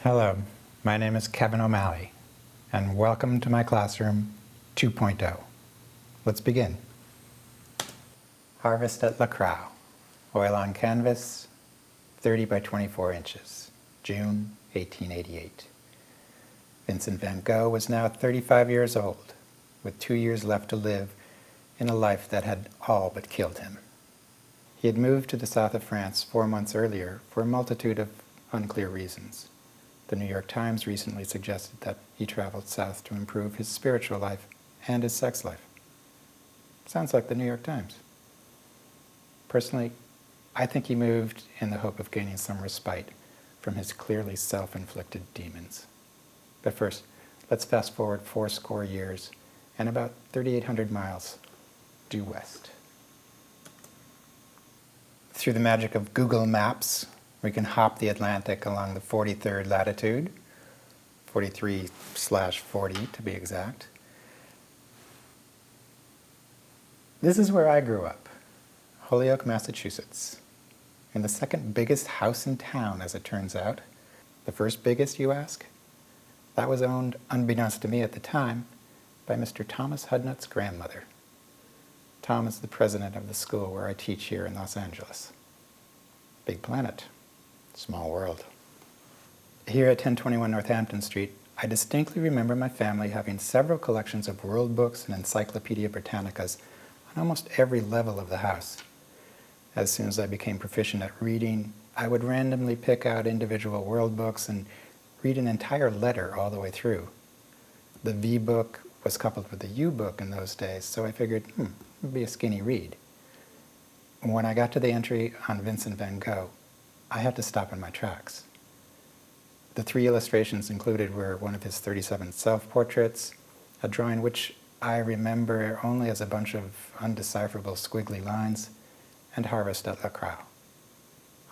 Hello, my name is Kevin O'Malley, and welcome to my classroom 2.0. Let's begin. Harvest at Lacroix, oil on canvas, 30 by 24 inches, June 1888. Vincent Van Gogh was now 35 years old, with 2 years left to live in a life that had all but killed him. He had moved to the south of France 4 months earlier for a multitude of unclear reasons. The New York Times recently suggested that he traveled south to improve his spiritual life and his sex life. Sounds like the New York Times. Personally, I think he moved in the hope of gaining some respite from his clearly self-inflicted demons. But first, let's fast forward 80 years and about 3,800 miles due west. Through the magic of Google Maps, we can hop the Atlantic along the 43rd latitude, 43/40 to be exact. This is where I grew up, Holyoke, Massachusetts, in the second biggest house in town, as it turns out. The first biggest, you ask? That was owned, unbeknownst to me at the time, by Mr. Thomas Hudnut's grandmother. Tom is the president of the school where I teach here in Los Angeles. Big planet. Small world. Here at 1021 Northampton Street, I distinctly remember my family having several collections of world books and Encyclopedia Britannicas on almost every level of the house. As soon as I became proficient at reading, I would randomly pick out individual world books and read an entire letter all the way through. The V book was coupled with the U book in those days, so I figured, it would be a skinny read. When I got to the entry on Vincent Van Gogh, I had to stop in my tracks. The 3 illustrations included were one of his 37 self-portraits, a drawing which I remember only as a bunch of undecipherable squiggly lines, and Harvest at Lacroix.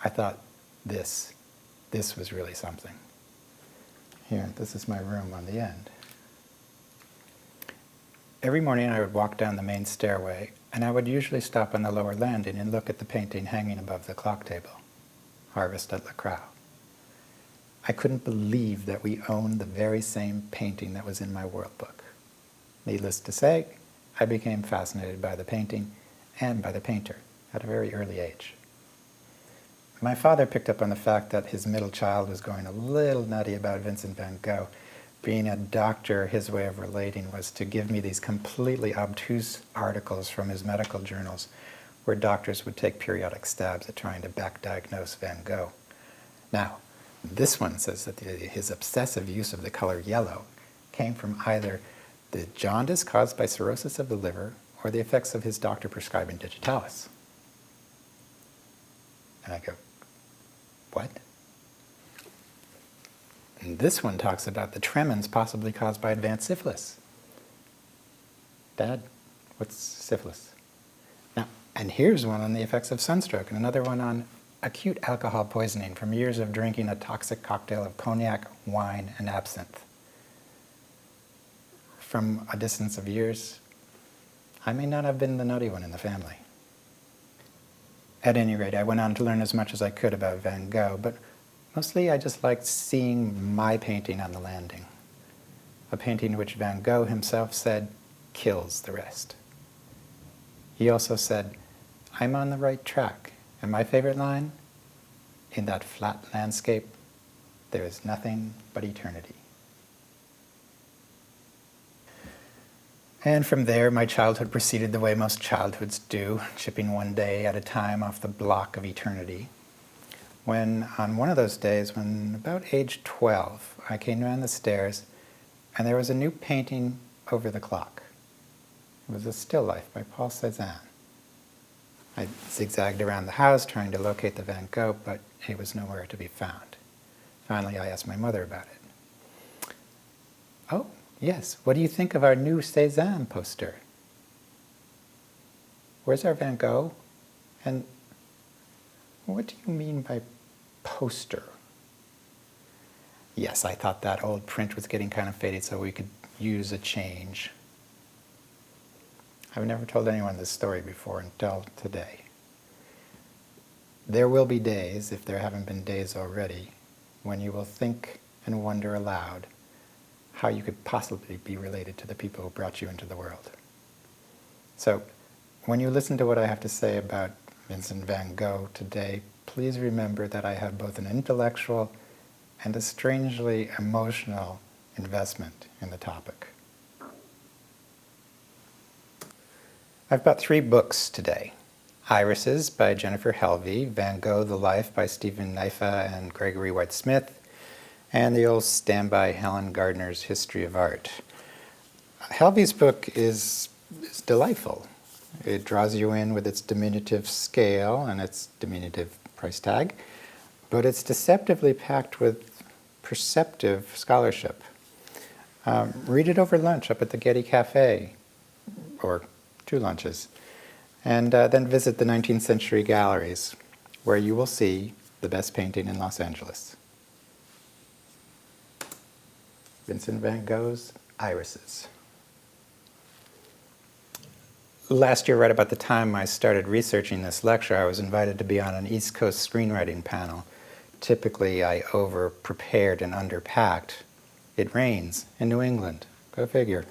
I thought, this was really something. Here, this is my room on the end. Every morning I would walk down the main stairway, and I would usually stop on the lower landing and look at the painting hanging above the clock table. Harvest at Lacroix. I couldn't believe that we owned the very same painting that was in my world book. Needless to say, I became fascinated by the painting and by the painter at a very early age. My father picked up on the fact that his middle child was going a little nutty about Vincent van Gogh. Being a doctor, his way of relating was to give me these completely obtuse articles from his medical journals where doctors would take periodic stabs at trying to back-diagnose Van Gogh. Now, this one says that his obsessive use of the color yellow came from either the jaundice caused by cirrhosis of the liver or the effects of his doctor prescribing digitalis. And I go, what? And this one talks about the tremens possibly caused by advanced syphilis. Dad, what's syphilis? Now, and here's one on the effects of sunstroke, and another one on acute alcohol poisoning from years of drinking a toxic cocktail of cognac, wine, and absinthe. From a distance of years, I may not have been the nutty one in the family. At any rate, I went on to learn as much as I could about Van Gogh, but mostly I just liked seeing my painting on the landing. A painting which Van Gogh himself said kills the rest. He also said, I'm on the right track. And my favorite line, in that flat landscape, there is nothing but eternity. And from there, my childhood proceeded the way most childhoods do, chipping one day at a time off the block of eternity. When, on one of those days, when about age 12, I came down the stairs, and there was a new painting over the clock. It was a still life by Paul Cézanne. I zigzagged around the house trying to locate the Van Gogh, but he was nowhere to be found. Finally, I asked my mother about it. Oh, yes, what do you think of our new Cézanne poster? Where's our Van Gogh? And what do you mean by poster? Yes, I thought that old print was getting kind of faded, so we could use a change. I've never told anyone this story before until today. There will be days, if there haven't been days already, when you will think and wonder aloud how you could possibly be related to the people who brought you into the world. So, when you listen to what I have to say about Vincent van Gogh today, please remember that I have both an intellectual and a strangely emotional investment in the topic. I've brought 3 books today. Irises by Jennifer Helvey, Van Gogh, The Life by Stephen Naifa and Gregory White Smith, and the old standby Helen Gardner's History of Art. Helvey's book is delightful. It draws you in with its diminutive scale and its diminutive price tag, but it's deceptively packed with perceptive scholarship. Read it over lunch up at the Getty Cafe, or 2 lunches, and then visit the 19th century galleries, where you will see the best painting in Los Angeles. Vincent van Gogh's Irises. Last year, right about the time I started researching this lecture, I was invited to be on an East Coast screenwriting panel. Typically, I over-prepared and under-packed. It rains in New England. Go figure.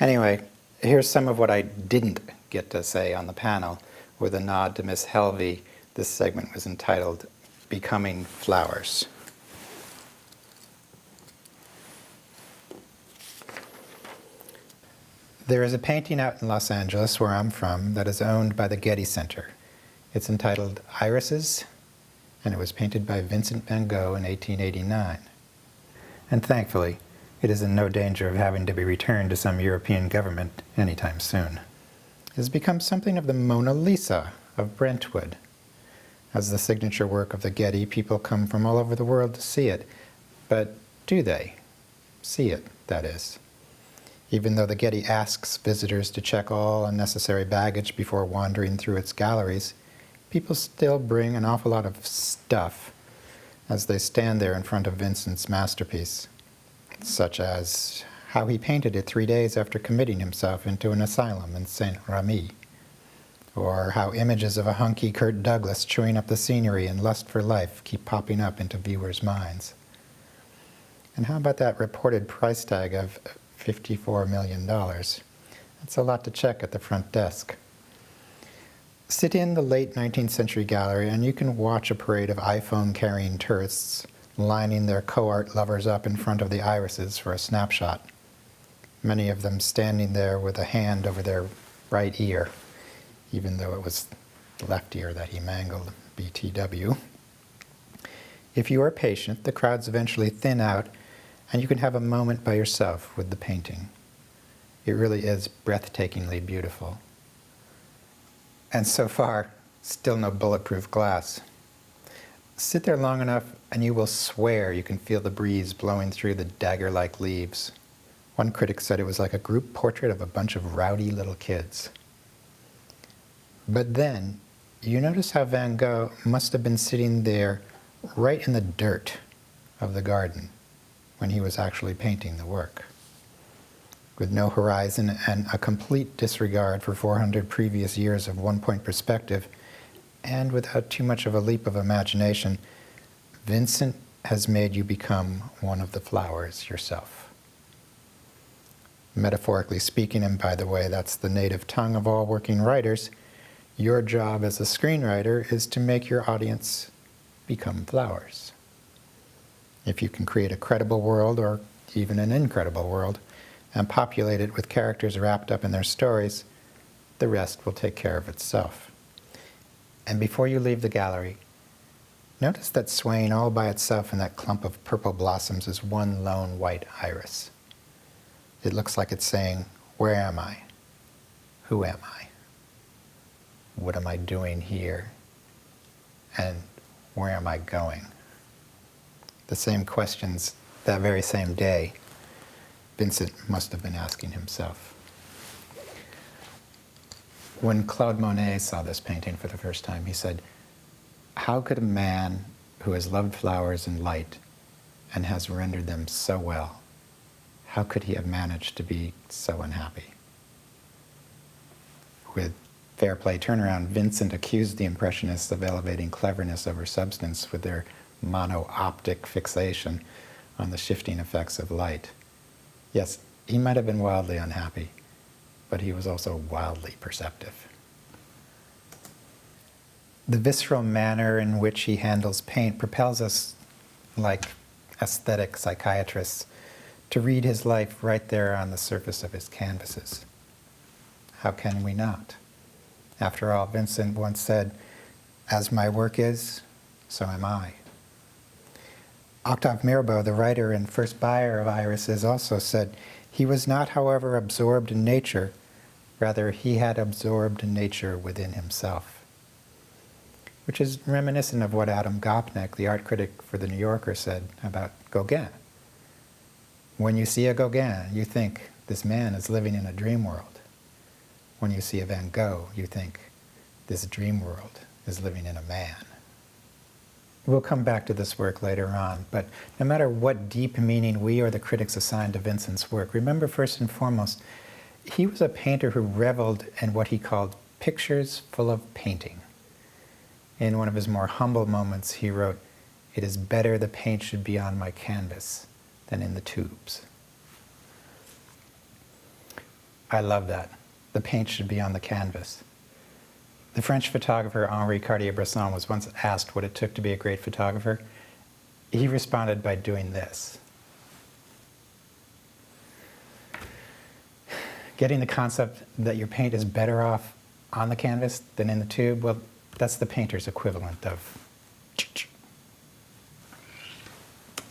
Anyway, here's some of what I didn't get to say on the panel. With a nod to Miss Helvey, this segment was entitled, Becoming Flowers. There is a painting out in Los Angeles, where I'm from, that is owned by the Getty Center. It's entitled Irises, and it was painted by Vincent van Gogh in 1889. And thankfully, it is in no danger of having to be returned to some European government anytime soon. It has become something of the Mona Lisa of Brentwood. As the signature work of the Getty, people come from all over the world to see it. But do they? See it, that is. Even though the Getty asks visitors to check all unnecessary baggage before wandering through its galleries, people still bring an awful lot of stuff as they stand there in front of Vincent's masterpiece, such as how he painted it 3 days after committing himself into an asylum in Saint-Remy, or how images of a hunky Kirk Douglas chewing up the scenery in Lust for Life keep popping up into viewers' minds. And how about that reported price tag of $54 million? That's a lot to check at the front desk. Sit in the late 19th century gallery and you can watch a parade of iPhone-carrying tourists lining their co-art lovers up in front of the irises for a snapshot, many of them standing there with a hand over their right ear, even though it was the left ear that he mangled, BTW. If you are patient, the crowds eventually thin out and you can have a moment by yourself with the painting. It really is breathtakingly beautiful. And so far, still no bulletproof glass. Sit there long enough and you will swear you can feel the breeze blowing through the dagger-like leaves. One critic said it was like a group portrait of a bunch of rowdy little kids. But then, you notice how Van Gogh must have been sitting there right in the dirt of the garden when he was actually painting the work. With no horizon and a complete disregard for 400 previous years of one-point perspective, and without too much of a leap of imagination, Vincent has made you become one of the flowers yourself. Metaphorically speaking, and by the way, that's the native tongue of all working writers, your job as a screenwriter is to make your audience become flowers. If you can create a credible world, or even an incredible world, and populate it with characters wrapped up in their stories, the rest will take care of itself. And before you leave the gallery, notice that swaying all by itself in that clump of purple blossoms is one lone white iris. It looks like it's saying, where am I? Who am I? What am I doing here? And where am I going? The same questions that very same day Vincent must have been asking himself. When Claude Monet saw this painting for the first time, he said, how could a man who has loved flowers and light and has rendered them so well, how could he have managed to be so unhappy? With Fair Play Turnaround, Vincent accused the Impressionists of elevating cleverness over substance with their mono-optic fixation on the shifting effects of light. Yes, he might have been wildly unhappy, but he was also wildly perceptive. The visceral manner in which he handles paint propels us, like aesthetic psychiatrists, to read his life right there on the surface of his canvases. How can we not? After all, Vincent once said, "As my work is, so am I." Octave Mirbeau, the writer and first buyer of irises, also said, "He was not, however, absorbed in nature. Rather, he had absorbed nature within himself." Which is reminiscent of what Adam Gopnik, the art critic for The New Yorker, said about Gauguin. When you see a Gauguin, you think, this man is living in a dream world. When you see a Van Gogh, you think, this dream world is living in a man. We'll come back to this work later on, but no matter what deep meaning we or the critics assign to Vincent's work, remember first and foremost, he was a painter who reveled in what he called pictures full of painting. In one of his more humble moments, he wrote, "It is better the paint should be on my canvas than in the tubes." I love that. The paint should be on the canvas. The French photographer Henri Cartier-Bresson was once asked what it took to be a great photographer. He responded by doing this. Getting the concept that your paint is better off on the canvas than in the tube, well, that's the painter's equivalent of